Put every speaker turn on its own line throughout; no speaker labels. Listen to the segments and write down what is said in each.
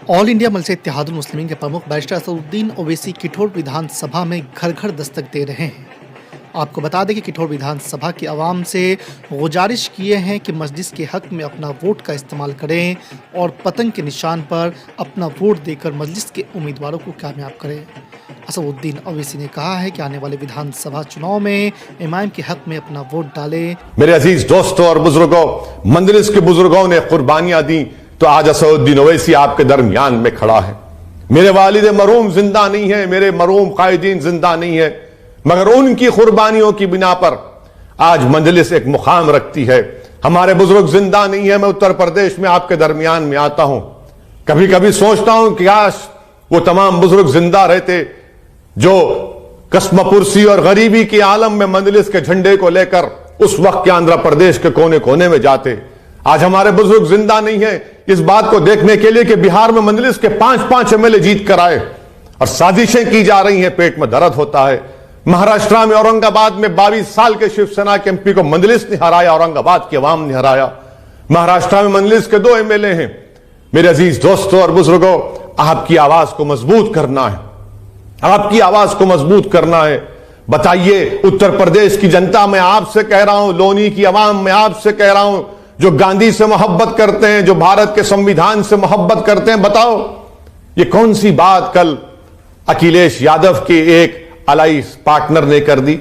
All India मजलिस इत्तेहादुल मुस्लिमीन के प्रमुख barrister Asaduddin Owaisi Kithore विधानसभा में घर घर दस्तक दे रहे हैं। आपको बता दें कि किठौर विधानसभा की आवाम से गुजारिश किए हैं कि मस्जिद के हक में अपना वोट का इस्तेमाल करें और पतंग के निशान पर अपना वोट देकर मस्जिद के उम्मीदवारों को कामयाब करें। असदुद्दीन ओवैसी ने कहा है कि आने वाले विधानसभा चुनाव में इमाम के हक में अपना वोट डालें।
मेरे अजीज दोस्तों और बुजुर्गों, मजलिस के बुजुर्गों ने कुर्बानियां दी तो आज असदुद्दीन ओवैसी आपके दरमियान में खड़ा है। मेरे वालिद मरूम जिंदा नहीं है, मेरे मरूम कायदीन जिंदा नहीं है, मगर उनकी कुर्बानियों की बिना पर आज मजलिस एक मुकाम रखती है। हमारे बुजुर्ग जिंदा नहीं है। मैं उत्तर प्रदेश में आपके दरमियान में आता हूं, कभी कभी सोचता हूं कि काश वो तमाम बुजुर्ग जिंदा रहते जो कस्मपुरसी और गरीबी के आलम में मजलिस के झंडे को लेकर उस वक्त के आंध्र प्रदेश के कोने कोने में जाते। आज हमारे बुजुर्ग जिंदा नहीं है इस बात को देखने के लिए कि बिहार में मजलिस के 5-5 एमएलए जीत कर आए और साजिशें की जा रही हैं। पेट में दर्द होता है। महाराष्ट्र में औरंगाबाद में 22 साल के शिवसेना के एमपी को मजलिस ने हराया, औरंगाबाद की अवाम ने हराया। महाराष्ट्र में मजलिस के 2 एमएलए हैं। मेरे अजीज दोस्तों और बुजुर्गों, आपकी आवाज को मजबूत करना है, आपकी आवाज को मजबूत करना है। बताइए, उत्तर प्रदेश की जनता मैं आपसे कह रहा हूं, लोनी की अवाम मैं आपसे कह रहा हूं, जो गांधी से मोहब्बत करते हैं, जो भारत के संविधान से मोहब्बत करते हैं, बताओ ये कौन सी बात कल अखिलेश यादव के एक अलाइंस पार्टनर ने कर दी।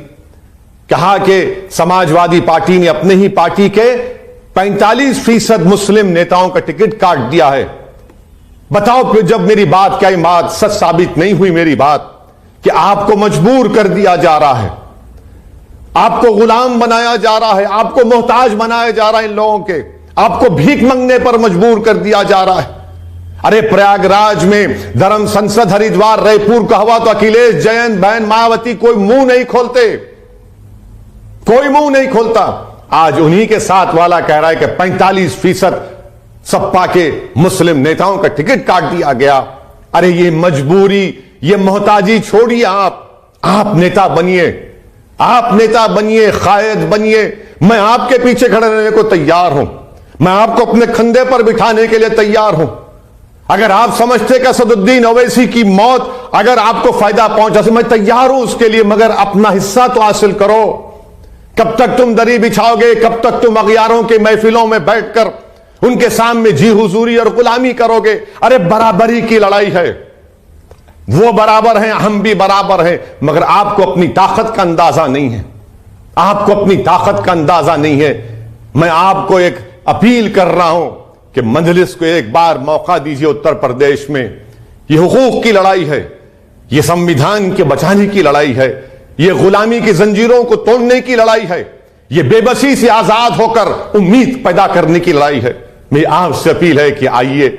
कहा कि समाजवादी पार्टी ने अपने ही पार्टी के 45% मुस्लिम नेताओं का टिकट काट दिया है। बताओ फिर जब मेरी बात क्या बात सच साबित नहीं हुई, मेरी बात कि आपको मजबूर कर दिया जा रहा है, आपको गुलाम बनाया जा रहा है, आपको मोहताज बनाया जा रहा है, इन लोगों के आपको भीख मांगने पर मजबूर कर दिया जा रहा है। अरे प्रयागराज में धर्म संसद, हरिद्वार, रायपुर का हुआ तो अखिलेश, जयंत, बहन मायावती कोई मुंह नहीं खोलते, कोई मुंह नहीं खोलता। आज उन्हीं के साथ वाला कह रहा है कि 45% सपा के मुस्लिम नेताओं का टिकट काट दिया गया। अरे ये मजबूरी, ये मोहताजी छोड़िए, आप नेता बनिए, आप नेता बनिए, कायद बनिए। मैं आपके पीछे खड़े रहने को तैयार हूं, मैं आपको अपने कंधे पर बिठाने के लिए तैयार हूं। अगर आप समझते कि असदुद्दीन ओवैसी की मौत अगर आपको फायदा पहुंचा तो मैं तैयार हूं उसके लिए, मगर अपना हिस्सा तो हासिल करो। कब तक तुम दरी बिछाओगे, कब तक तुम अगयारों के महफिलों में बैठकर उनके सामने जी हुजूरी और गुलामी करोगे। अरे बराबरी की लड़ाई है, वो बराबर हैं, हम भी बराबर हैं, मगर आपको अपनी ताकत का अंदाजा नहीं है, आपको अपनी ताकत का अंदाजा नहीं है। मैं आपको एक अपील कर रहा हूं कि मजलिस को एक बार मौका दीजिए। उत्तर प्रदेश में यह हुकूक की लड़ाई है, यह संविधान के बचाने की लड़ाई है, यह गुलामी की जंजीरों को तोड़ने की लड़ाई है, यह बेबसी से आजाद होकर उम्मीद पैदा करने की लड़ाई है। मेरी आपसे अपील है कि आइए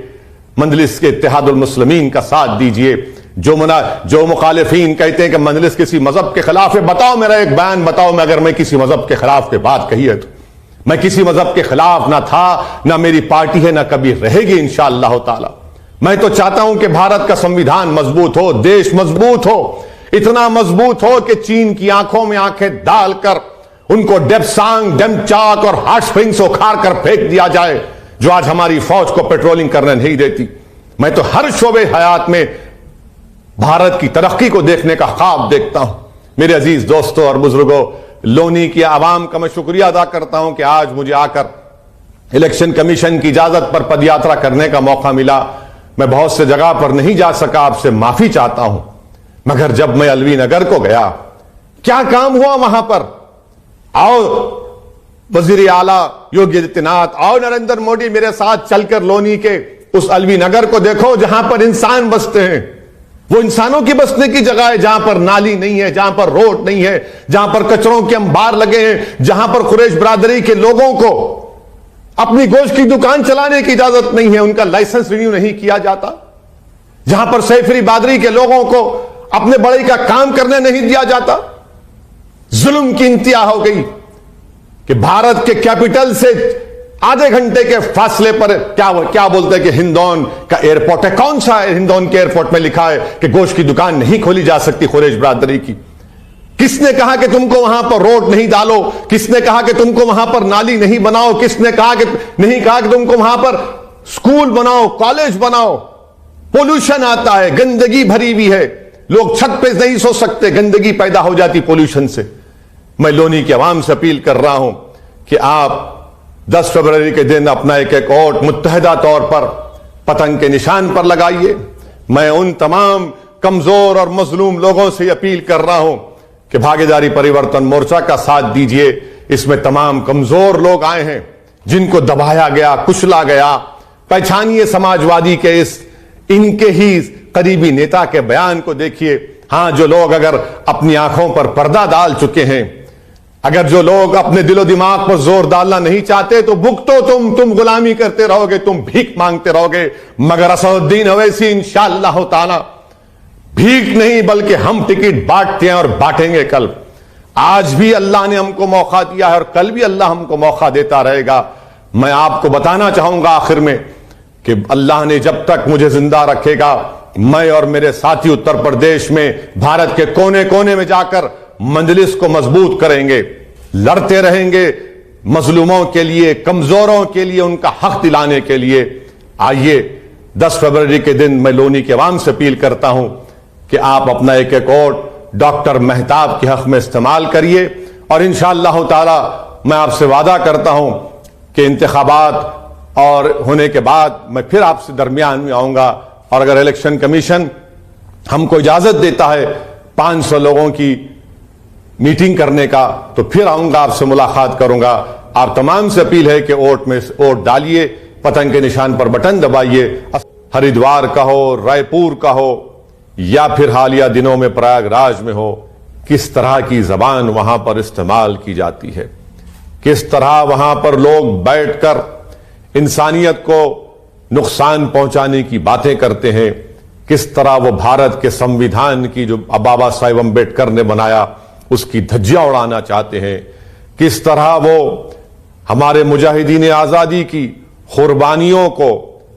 मजलिस के इत्तेहादुल मुस्लिमीन का साथ दीजिए। जो मुखालिफीन कहते हैं कि मजलिस किसी मजहब के खिलाफ है, बताओ मेरा एक बयान बताओ, मैं अगर मैं किसी मजहब के खिलाफ की बात कही है तो मैं किसी मजहब के खिलाफ ना था, ना मेरी पार्टी है, ना कभी रहेगी इंशाअल्लाह ताला। मैं तो चाहता हूं कि भारत का संविधान मजबूत हो, देश मजबूत हो, इतना मजबूत हो कि चीन की आंखों में आंखें डालकर उनको डेप्सांग, डेमचाक और हॉट स्प्रिंग्स उखाड़ कर फेंक दिया जाए, जो आज हमारी फौज को पेट्रोलिंग करने नहीं देती। मैं तो हर शोबे हयात में भारत की तरक्की को देखने का ख्वाब देखता हूं। मेरे अजीज दोस्तों और बुजुर्गों, लोनी की आवाम का मैं शुक्रिया अदा करता हूं कि आज मुझे आकर इलेक्शन कमीशन की इजाजत पर पदयात्रा करने का मौका मिला। मैं बहुत से जगह पर नहीं जा सका, आपसे माफी चाहता हूं, मगर जब मैं अलवी नगर को गया, क्या काम हुआ वहां पर। आओ वजीर आला योगी आदित्यनाथ, आओ नरेंद्र मोदी मेरे साथ चलकर लोनी के उस अलवी नगर को देखो जहां पर इंसान बसते हैं। वो इंसानों की बसने की जगह है, जहां पर नाली नहीं है, जहां पर रोड नहीं है, जहां पर कचरों के अंबार लगे हैं, जहां पर कुरैश बरादरी के लोगों को अपनी गोश्त की दुकान चलाने की इजाजत नहीं है, उनका लाइसेंस रिन्यू नहीं किया जाता, जहां पर सैफरी बादरी के लोगों को अपने बड़े का काम करने नहीं दिया जाता। जुल्म की इंतहा हो गई कि भारत के कैपिटल से आधे घंटे के फासले पर क्या बोलते हैं कि हिंदौन का एयरपोर्ट है। कौन सा है हिंदौन के एयरपोर्ट में लिखा है कि गोश्त की दुकान नहीं खोली जा सकती कुरैश बरादरी की। किसने कहा कि तुमको वहां पर रोड नहीं डालो, किसने कहा कि तुमको वहां पर नाली नहीं बनाओ, किसने कहा कि नहीं कहा कि तुमको वहां पर स्कूल बनाओ, कॉलेज बनाओ। पोल्यूशन आता है, गंदगी भरी हुई है, लोग छत पे नहीं सो सकते, गंदगी पैदा हो जाती पोल्यूशन से। मैं लोनी की आवाम से अपील कर रहा हूं कि आप 10 फरवरी के दिन अपना एक एक वोट मुत्तहदा तौर पर पतंग के निशान पर लगाइए। मैं उन तमाम कमजोर और मजलूम लोगों से अपील कर रहा हूं कि भागीदारी परिवर्तन मोर्चा का साथ दीजिए। इसमें तमाम कमजोर लोग आए हैं जिनको दबाया गया, कुचला गया। पहचानिए समाजवादी के इनके ही करीबी नेता के बयान को देखिए। हां, जो लोग अगर अपनी आंखों पर पर्दा डाल चुके हैं, अगर जो लोग अपने दिलो दिमाग पर जोर डालना नहीं चाहते, तो भुगतो तुम गुलामी करते रहोगे, तुम भीख मांगते रहोगे। मगर असदुद्दीन ओवैसी इंशाअल्लाह ताला भीख नहीं बल्कि हम टिकट बांटते हैं और बांटेंगे। कल आज भी अल्लाह ने हमको मौका दिया है और कल भी अल्लाह हमको मौका देता रहेगा। मैं आपको बताना चाहूंगा आखिर में कि अल्लाह ने जब तक मुझे जिंदा रखेगा, मैं और मेरे साथी उत्तर प्रदेश में भारत के कोने कोने में जाकर मंजलिस को मजबूत करेंगे, लड़ते रहेंगे मजलूमों के लिए, कमजोरों के लिए, उनका हक दिलाने के लिए। आइए 10 फरवरी के दिन मैं लोनी के अवाम से अपील करता हूं कि आप अपना एक एक वोट डॉक्टर मेहताब के हक में इस्तेमाल करिए और इंशाअल्लाह ताला मैं आपसे वादा करता हूं कि इंतखाबात और होने के बाद मैं फिर आपसे दरमियान में आऊंगा और अगर इलेक्शन कमीशन हमको इजाजत देता है 500 लोगों की मीटिंग करने का, तो फिर आऊंगा, आपसे मुलाकात करूंगा। आप तमाम से अपील है कि वोट डालिए, पतंग के निशान पर बटन दबाइए। हरिद्वार का हो, रायपुर का हो या फिर हालिया दिनों में प्रयागराज में हो, किस तरह की जबान वहां पर इस्तेमाल की जाती है, किस तरह वहां पर लोग बैठकर इंसानियत को नुकसान पहुंचाने की बातें करते हैं, किस तरह वो भारत के संविधान की जो बाबा साहेब अम्बेडकर ने बनाया उसकी धज्जियां उड़ाना चाहते हैं, किस तरह वो हमारे मुजाहिदीन आजादी की कुर्बानियों को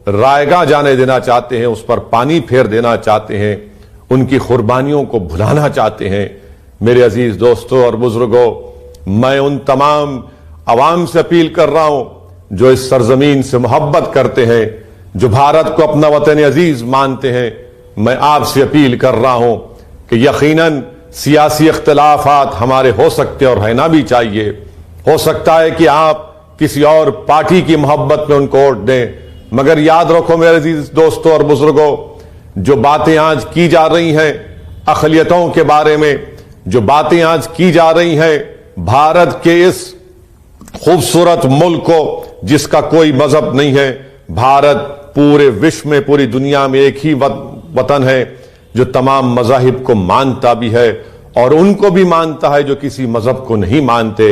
रायगा जाने देना चाहते हैं, उस पर पानी फेर देना चाहते हैं, उनकी कुर्बानियों को भुलाना चाहते हैं। मेरे अजीज दोस्तों और बुजुर्गों, मैं उन तमाम अवाम से अपील कर रहा हूं जो इस सरजमीन से मोहब्बत करते हैं, जो भारत को अपना वतन अजीज मानते हैं। मैं आपसे अपील कर रहा हूं कि यकीनन सियासी इख्तिलाफात हमारे हो सकते हैं और रहना भी चाहिए। हो सकता है कि आप किसी और पार्टी की मोहब्बत में उनको वोट दें, मगर याद रखो मेरे अजीज दोस्तों और बुजुर्गों, जो बातें आज की जा रही हैं अक़लियतों के बारे में, जो बातें आज की जा रही हैं भारत के इस खूबसूरत मुल्क को जिसका कोई मजहब नहीं है, भारत पूरे विश्व में, पूरी दुनिया में एक ही वतन है जो तमाम मजाहिब को मानता भी है और उनको भी मानता है जो किसी मजहब को नहीं मानते।